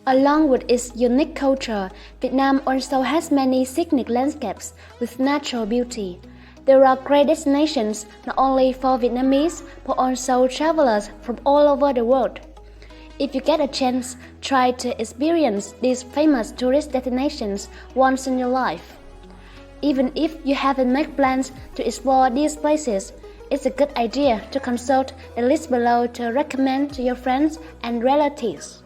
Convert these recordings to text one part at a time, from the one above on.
Along with its unique culture, Vietnam also has many scenic landscapes with natural beauty. There are great destinations not only for Vietnamese but also travelers from all over the world. If you get a chance, try to experience these famous tourist destinations once in your life. Even if you haven't made plans to explore these places, it's a good idea to consult the list below to recommend to your friends and relatives.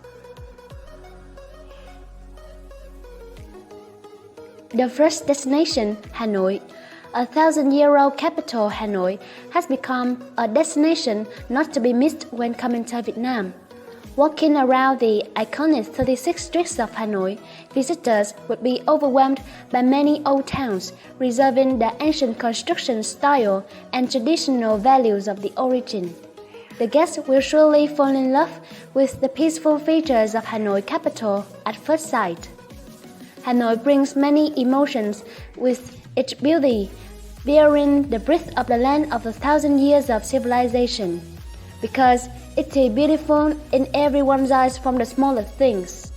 The first destination, Hanoi. A thousand-year-old capital, Hanoi has become a destination not to be missed when coming to Vietnam. Walking around the iconic 36 streets of Hanoi, visitors would be overwhelmed by many old towns, preserving the ancient construction style and traditional values of the origin. The guests will surely fall in love with the peaceful features of Hanoi capital at first sight. Hanoi brings many emotions with its beauty, bearing the breath of the land of 1,000 years of civilization, because it is beautiful in everyone's eyes from the smallest things.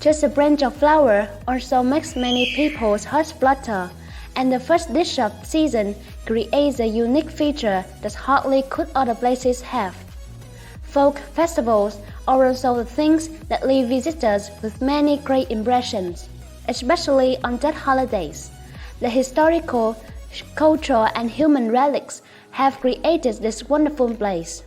Just a branch of flower also makes many people's hearts flutter, and the first dish of the season creates a unique feature that hardly could other places have. Folk festivals are also the things that leave visitors with many great impressions, especially on that holidays. The historical, cultural, and human relics have created this wonderful place.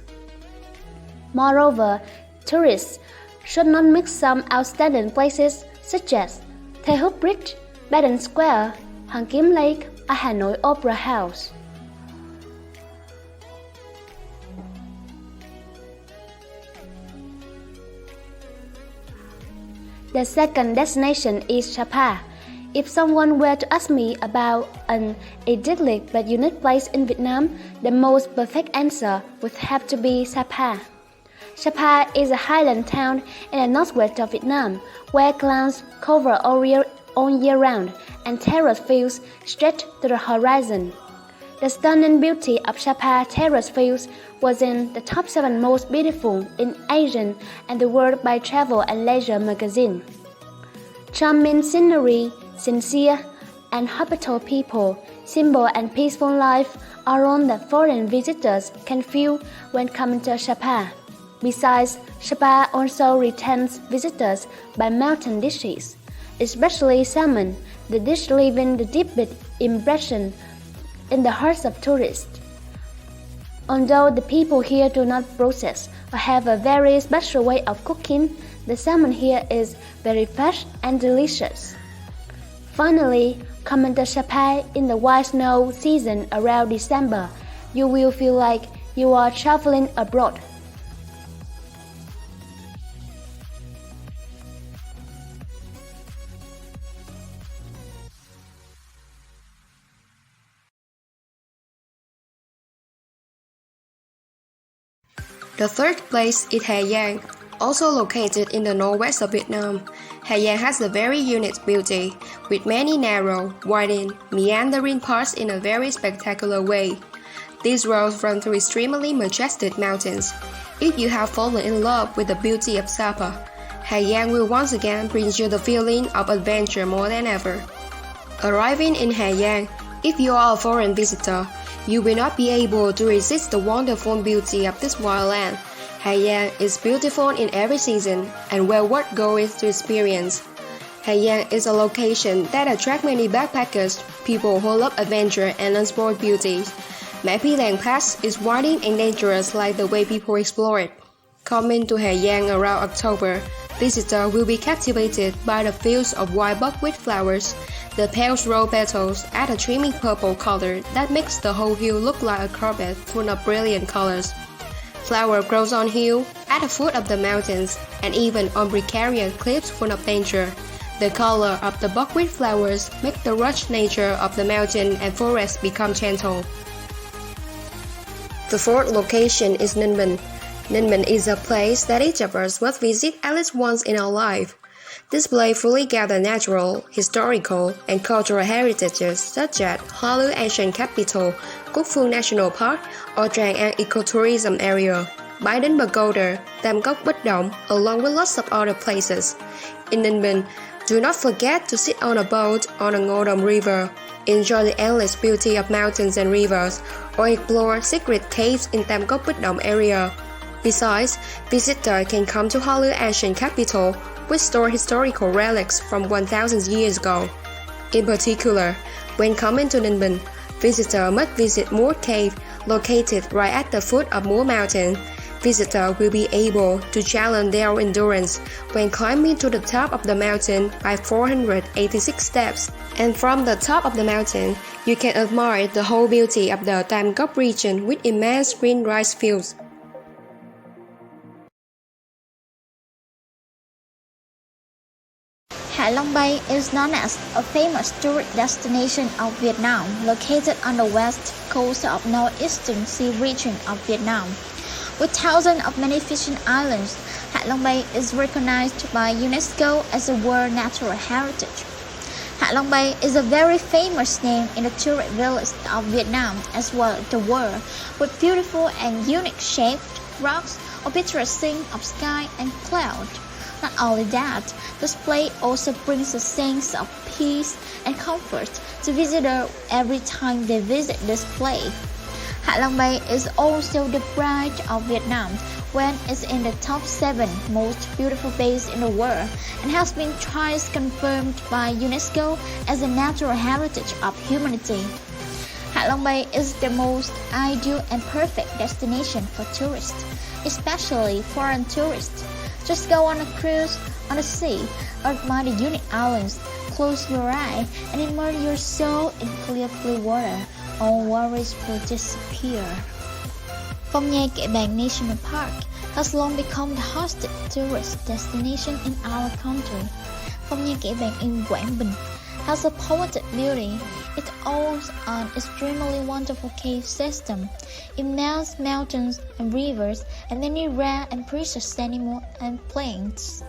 Moreover, tourists should not miss some outstanding places such as Thê Húc Bridge, Baden Square, Hàn Kiếm Lake, and Hanoi Opera House. The second destination is Sapa. If someone were to ask me about an idyllic but unique place in Vietnam, the most perfect answer would have to be Sapa. Sapa is a highland town in the northwest of Vietnam, where clouds cover all year round and terrace fields stretch to the horizon. The stunning beauty of Sapa terrace fields was in the top 7 most beautiful in Asia and the world by Travel and Leisure magazine. Charming scenery, sincere and hospitable people, simple and peaceful life are all that foreign visitors can feel when coming to Sapa. Besides, Sapa also retains visitors by mountain dishes, especially salmon, the dish leaving the deepest impression in the hearts of tourists. Although the people here do not process or have a very special way of cooking, the salmon here is very fresh and delicious. Finally, coming to Sapa in the white snow season around December, you will feel like you are traveling abroad. The third place is Hà Giang, also located in the northwest of Vietnam. Hà Giang has a very unique beauty, with many narrow, winding, meandering parts in a very spectacular way. These roads run through extremely majestic mountains. If you have fallen in love with the beauty of Sapa, Hà Giang will once again bring you the feeling of adventure more than ever. Arriving in Hà Giang, if you are a foreign visitor, you will not be able to resist the wonderful beauty of this wild land. Hà Giang is beautiful in every season and well worth going to experience. Hà Giang is a location that attracts many backpackers, people who love adventure and unexplored beauties. Mã Pí Làng Pass is winding and dangerous like the way people explore it. Coming to Hà Giang around October, visitors will be captivated by the fields of white buckwheat flowers. The pale rose petals add a dreamy purple color that makes the whole hill look like a carpet full of brilliant colors. Flower grows on hill, at the foot of the mountains, and even on precarious cliffs full of danger. The color of the buckwheat flowers make the rugged nature of the mountain and forest become gentle. The fourth location is Ninh Bình. Ninh Bình is a place that each of us must visit at least once in our life. This place fully gathers natural, historical, and cultural heritages such as Hoa Lư Ancient Capital, Cúc Phương National Park, or Tràng An Ecotourism Area. Bãi Đỉnh Pagoda, Tam Cốc Bích Động, along with lots of other places. In Ninh Bình, do not forget to sit on a boat on a Ngô Đồng River, enjoy the endless beauty of mountains and rivers, or explore secret caves in Tam Cốc Bích Động area. Besides, visitors can come to Hoa Lư ancient capital, which store historical relics from 1,000 years ago. In particular, when coming to Ninh Bình, visitors must visit Moor Cave, located right at the foot of Moor Mountain. Visitors will be able to challenge their endurance when climbing to the top of the mountain by 486 steps. And from the top of the mountain, you can admire the whole beauty of the Tam Cốc region with immense green rice fields. Hạ Long Bay is known as a famous tourist destination of Vietnam, located on the west coast of northeastern sea region of Vietnam. With thousands of magnificent islands, Hạ Long Bay is recognized by UNESCO as a World Natural Heritage. Hạ Long Bay is a very famous name in the tourist village of Vietnam as well as the world, with beautiful and unique shaped rocks or picturesque scene of sky and cloud. Not only that, this place also brings a sense of peace and comfort to visitors every time they visit this place. Hạ Long Bay is also the pride of Vietnam when it's in the top 7 most beautiful bays in the world and has been twice confirmed by UNESCO as a natural heritage of humanity. Hạ Long Bay is the most ideal and perfect destination for tourists, especially foreign tourists. Just go on a cruise on the sea, admire the unique islands, close your eye, and immerse your soul in clear blue water. All worries will disappear. Phong Nha Kẻ Bàng National Park has long become the hottest tourist destination in our country. Phong Nha Kẻ Bàng in Quảng Bình has a poetic beauty. It owns an extremely wonderful cave system, immense mountains and rivers, and many rare and precious animals and plants.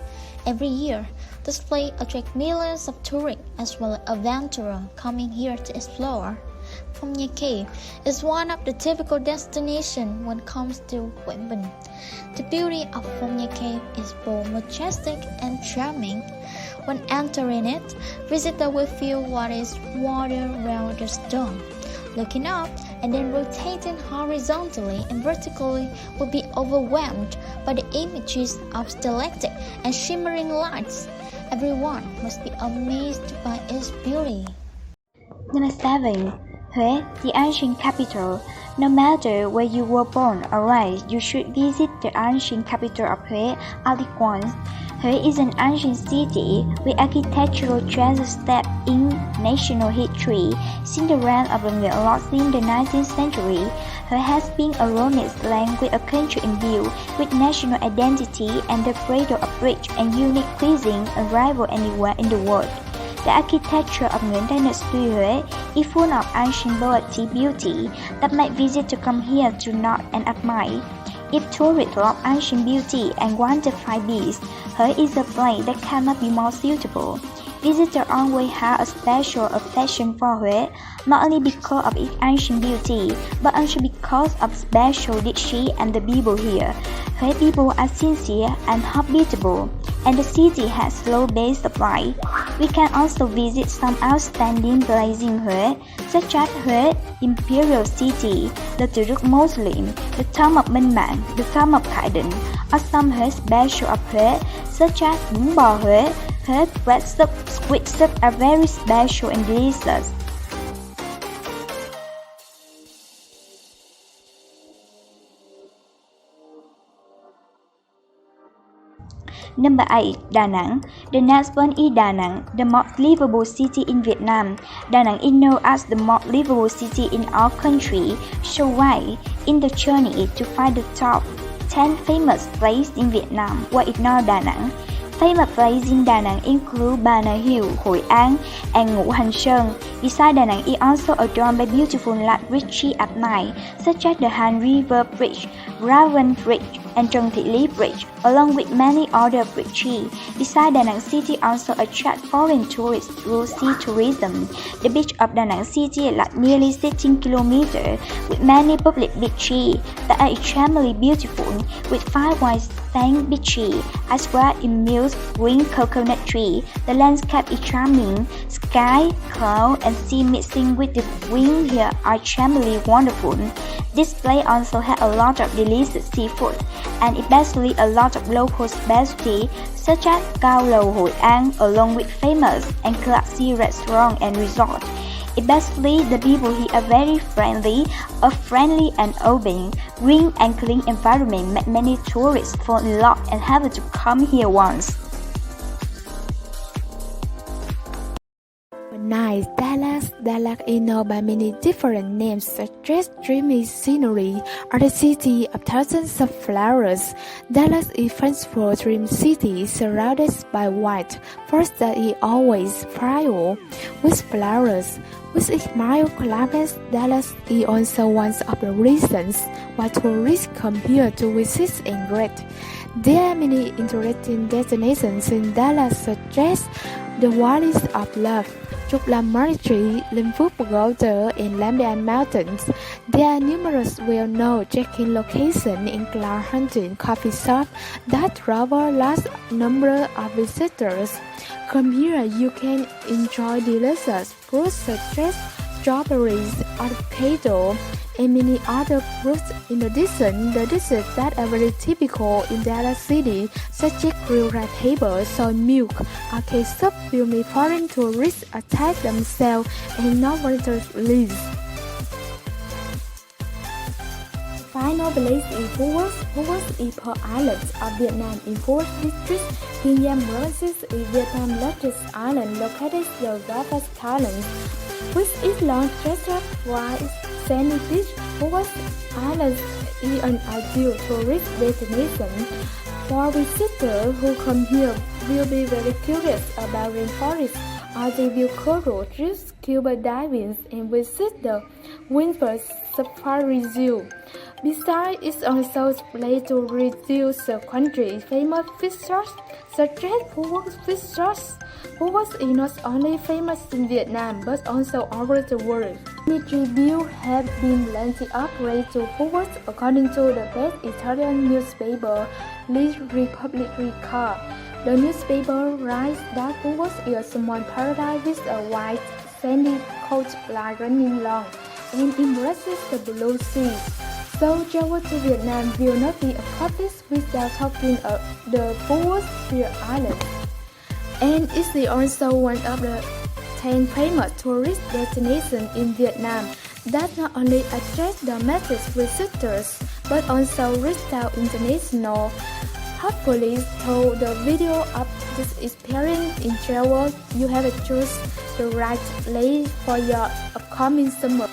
Every year, this place attracts millions of tourists as well as adventurers coming here to explore. Phong Nha Cave is one of the typical destinations when it comes to Quảng Bình. The beauty of Phong Nha Cave is both majestic and charming. When entering it, visitors will feel what is water around the stone. Looking up and then rotating horizontally and vertically will be overwhelmed by the images of stalactite and shimmering lights. Everyone must be amazed by its beauty. Number 7. Huế, the ancient capital. No matter where you were born or raised, you should visit the ancient capital of Huế at least once. Huế is an ancient city with architectural treasures steeped in national history since the reign of the Nguyễn Lót in the 19th century. Huế has been a romance land with a country imbued with national identity and the cradle of rich and unique cuisine unrivaled anywhere in the world. The architecture of Nguyễn Dynasty Huế is full of ancient poetic beauty that might visitors come here to note and admire. If tourists love ancient beauty and want to find peace, Huế is a place that cannot be more suitable. Visitors always have a special affection for Huế, not only because of its ancient beauty, but also because of special dishes and the people here. Huế people are sincere and hospitable, and the city has low-based supply. We can also visit some outstanding places in Huế, such as Huế Imperial City, the Turuk Mausoleum, the Tomb of Minh Mạng, the Tomb of Khải Định, or some Huế special of Huế, such as bún bò Huế. Huế bread soup, squid soup are very special and delicious. Number 8. Đà Nẵng. The next one is Đà Nẵng, the most livable city in Vietnam. Đà Nẵng is known as the most livable city in our country. So why, in the journey to find the top 10 famous places in Vietnam, why ignore Đà Nẵng? Famous places in Da Nang include Ba Na Hill, Hội An, and Ngũ Hành Sơn. Besides, Da Nang is also adorned by beautiful light bridges at night, such as the Han River Bridge, Raven Bridge, and Trung Thị Lý Bridge, along with many other bridges. Besides, Da Nang City also attracts foreign tourists through sea tourism. The beach of Da Nang City is nearly 16 kilometers, with many public beaches that are extremely beautiful, with 5 white sand beaches, as well as immense green coconut trees. The landscape is charming. Sky, cloud, and sea mixing with the wind here are extremely wonderful. This place also has a lot of delicious seafood, and especially a lot of local specialties such as Cao Lầu Hội An, along with famous and classy restaurants and resorts. Especially the people here are very friendly, and open. Green and clean environment make many tourists fall in love and have to come here once. Nice Dallas. Dallas is known by many different names such as dreamy scenery or the city of thousands of flowers. Dallas is famous for dream city surrounded by white forest that is always filled with flowers. With its mild climate, Dallas is also one of the reasons why tourists come here to visit and greet. There are many interesting destinations in Dallas such as the Valleys of Love, Trục Lâm Monastery, Linh Phước Pagoda, and Lambian Mountains. There are numerous well-known trekking locations in cloud hunting coffee shops that draw a large number of visitors. Come here, you can enjoy delicious fruits such as strawberries, avocado, and many other fruits. In addition, the dishes that are very typical in Dallas City, such as grilled red pepper, soy milk, or ketchup, will make foreign tourists attach themselves and not visitors leave. Final place is Phú Quốc. Phú Quốc is per island of Vietnam in Phú Quốc district. Kim Yam province is Vietnam's largest island located in the Gulf of Thailand. With its long stretch of wide sandy beach, Phú Quốc Island is an ideal tourist destination. For visitors who come here will be very curious about rainforests, or they will coral reefs, scuba diving, and visit the Winter Safari Zoo. Besides, it's also a place to reduce the country's famous fish sauce, such as Phú Quốc fish sauce. Phú Quốc is not only famous in Vietnam but also all over the world. Many tributes have been lending up praise to Phú Quốc, according to the best Italian newspaper, Le Repubblica. The newspaper writes that Phú Quốc is a small paradise with a white sandy coastline running along and embraces the blue sea. So travel to Vietnam will not be accomplished without talking of the Phú Quốc Island. And it's also one of the 10 famous tourist destinations in Vietnam that not only attract domestic visitors but also reach out international. Hopefully, through the video of this experience in travel, you have chosen the right place for your upcoming summer.